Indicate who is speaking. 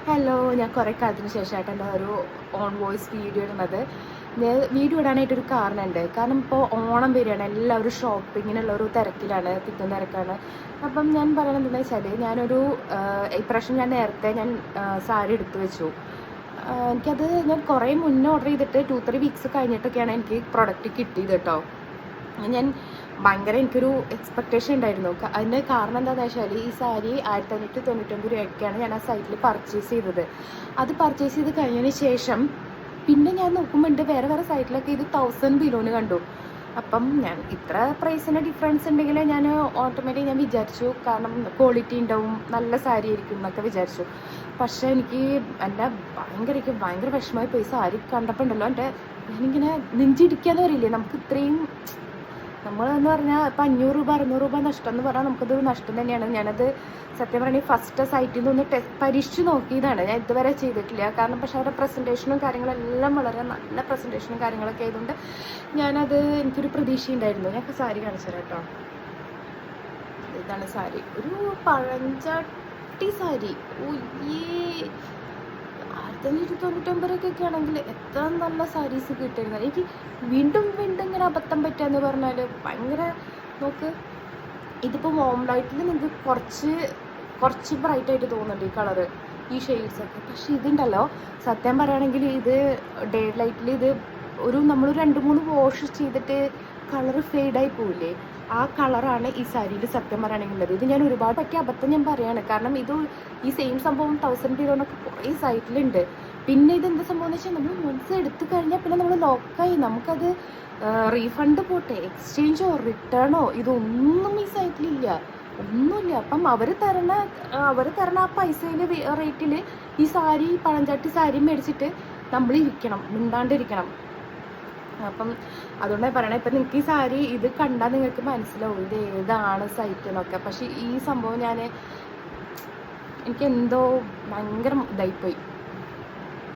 Speaker 1: Hello, ഞാൻ കുറേ കാലത്തിന് ശേഷമായിട്ട് എൻ്റെ ഒരു ഓൺ വോയിസ് വീഡിയോ ഇടുന്നത്. വീഡിയോ ഇടാനായിട്ടൊരു കാരണമുണ്ട്. കാരണം ഇപ്പോൾ ഓണം വരികയാണ്, എല്ലാവരും ഷോപ്പിങ്ങിനുള്ള ഒരു തിരക്കിലാണ്, തിക്കും തിരക്കാണ്. അപ്പം ഞാൻ പറയണത് എന്താണെന്ന് വെച്ചാൽ, ഇപ്രാവശ്യം ഞാൻ നേരത്തെ സാരി എടുത്തു വെച്ചു. എനിക്കത് ഞാൻ കുറേ മുന്നേ ഓർഡർ ചെയ്തിട്ട് 2-3 വീക്സ് കഴിഞ്ഞിട്ടൊക്കെയാണ് എനിക്ക് പ്രൊഡക്റ്റ് കിട്ടിയത് കേട്ടോ. ഞാൻ എനിക്കൊരു എക്സ്പെക്റ്റേഷൻ ഉണ്ടായിരുന്നു. അതിൻ്റെ കാരണം എന്താണെന്ന് വെച്ചാൽ, ഈ സാരി 1599 രൂപയ്ക്കാണ് ഞാൻ ആ സൈറ്റിൽ പർച്ചേസ് ചെയ്തത്. അത് പർച്ചേസ് ചെയ്ത് കഴിഞ്ഞതിന് ശേഷം പിന്നെ ഞാൻ നോക്കുമ്പോൾ വേറെ സൈറ്റിലൊക്കെ ഇത് 1000 ബിലോന് കണ്ടു. അപ്പം ഞാൻ ഇത്ര പ്രൈസിന് ഡിഫറൻസ് ഉണ്ടെങ്കിൽ ഞാൻ ഓട്ടോമാറ്റിക് വിചാരിച്ചു, കാരണം ക്വാളിറ്റി ഉണ്ടാവും, നല്ല സാരി ആയിരിക്കും എന്നൊക്കെ വിചാരിച്ചു. പക്ഷേ എനിക്ക് ഭയങ്കര വിഷമമായി പോയി. സാരി കണ്ടപ്പോൾ ഉണ്ടല്ലോ, ഞാനിങ്ങനെ നെഞ്ചിടിക്കാന്ന് പറയില്ലേ, നമുക്ക് ഇത്രയും നമ്മളെന്ന് പറഞ്ഞാൽ ഇപ്പം 500 രൂപ 600 രൂപ നഷ്ടം എന്ന് പറഞ്ഞാൽ നമുക്കതൊരു നഷ്ടം തന്നെയാണ്. ഞാനത് സത്യം പറഞ്ഞാൽ ഫസ്റ്റ് സൈറ്റിൽ നിന്ന് പരീക്ഷിച്ച് നോക്കിയതാണ്, ഞാൻ ഇതുവരെ ചെയ്തിട്ടില്ല. കാരണം പക്ഷേ അവരുടെ പ്രസൻറ്റേഷനും കാര്യങ്ങളെല്ലാം വളരെ നല്ല പ്രസൻറ്റേഷനും കാര്യങ്ങളൊക്കെ ആയതുകൊണ്ട് എനിക്കൊരു പ്രതീക്ഷ ഉണ്ടായിരുന്നു. ഞാൻ സാരി കാണിച്ചു തരാം കേട്ടോ. ഇതാണ് സാരി, ഒരു പഴഞ്ചാട്ടി സാരി. 1599 ആണെങ്കിൽ എത്ര നല്ല സാരീസ് കിട്ടിയിരുന്നത്. എനിക്ക് വീണ്ടും ഇങ്ങനെ അബദ്ധം പറ്റാന്ന് പറഞ്ഞാൽ നോക്ക്, ഇതിപ്പോൾ ഹോം ലൈറ്റിൽ നിങ്ങൾക്ക് കുറച്ച് ബ്രൈറ്റ് ആയിട്ട് തോന്നുന്നുണ്ട് ഈ കളറ്, ഈ ഷെയ്ഡ്സൊക്കെ. പക്ഷെ ഇതുണ്ടല്ലോ, സത്യം പറയുകയാണെങ്കിൽ ഇത് ഡേ ലൈറ്റിൽ നമ്മൾ 2-3 വാഷ് ചെയ്തിട്ട് കളറ് ഫെയ്ഡായി പോവില്ലേ, ആ കളറാണ് ഈ സാരിയിൽ സത്യം പറയുകയാണെങ്കിൽ ഉള്ളത്. ഇത് ഞാൻ ഒരുപാട് പറ്റിയ അബദ്ധം ഞാൻ പറയാണ്. കാരണം ഈ സെയിം സംഭവം 1000 ബിലോനൊക്കെ കുറേ സൈറ്റിലുണ്ട്. പിന്നെ ഇതെന്താ സംഭവം എന്ന് വെച്ചാൽ, നമ്മൾ മനസ്സ് എടുത്തു കഴിഞ്ഞാൽ പിന്നെ നമ്മൾ ലോക്കായി. നമുക്കത് റീഫണ്ട് പോട്ടെ, എക്സ്ചേഞ്ചോ റിട്ടേണോ ഇതൊന്നും ഈ സൈറ്റിലില്ല, ഒന്നുമില്ല. അപ്പം അവർ തരണ ആ പൈസയിൽ റേറ്റിൽ ഈ സാരി, പഴഞ്ചാട്ടി സാരി മേടിച്ചിട്ട് നമ്മളിരിക്കണം, മിണ്ടാണ്ടിരിക്കണം. അപ്പം അതുകൊണ്ടാണ് പറയണത്. ഇപ്പം നിങ്ങൾക്ക് ഈ സാരി ഇത് കണ്ടാൽ നിങ്ങൾക്ക് മനസ്സിലാവും ഇത് ഏതാണ് സൈറ്റ് എന്നൊക്കെ. പക്ഷേ ഈ സംഭവം എനിക്കെന്തോ ഭയങ്കര ഇതായിപ്പോയി.